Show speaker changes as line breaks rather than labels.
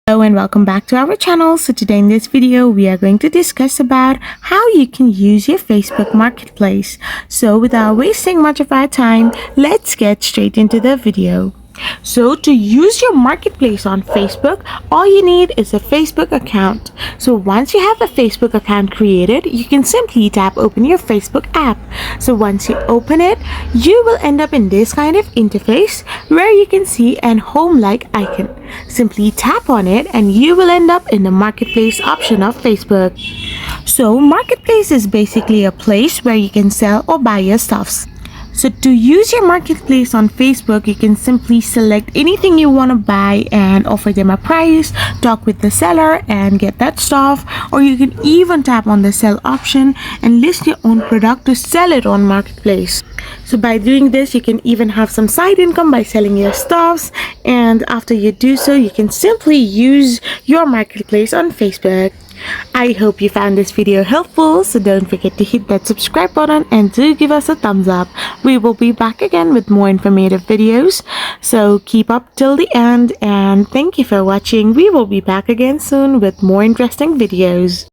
Hello and welcome back to our channel. So today in this video we are going to discuss about how you can use your Facebook Marketplace. So without wasting much of our time, let's get straight into the video. So to use your marketplace on Facebook, all you need is a Facebook account. So once you have a Facebook account created, you can simply tap open your Facebook app. So once you open it, you will end up in this kind of interface where you can see an home-like icon. Simply tap on it and you will end up in the marketplace option of Facebook. So marketplace is basically a place where you can sell or buy your stuffs. So to use your marketplace on Facebook, you can simply select anything you want to buy and offer them a price, talk with the seller and get that stuff, or you can even tap on the sell option and list your own product to sell it on marketplace. So by doing this, you can even have some side income by selling your stuffs, and after you do so, you can simply use your marketplace on Facebook. I hope you found this video helpful, so don't forget to hit that subscribe button and do give us a thumbs up. We will be back again with more informative videos, so keep up till the end and thank you for watching. We will be back again soon with more interesting videos.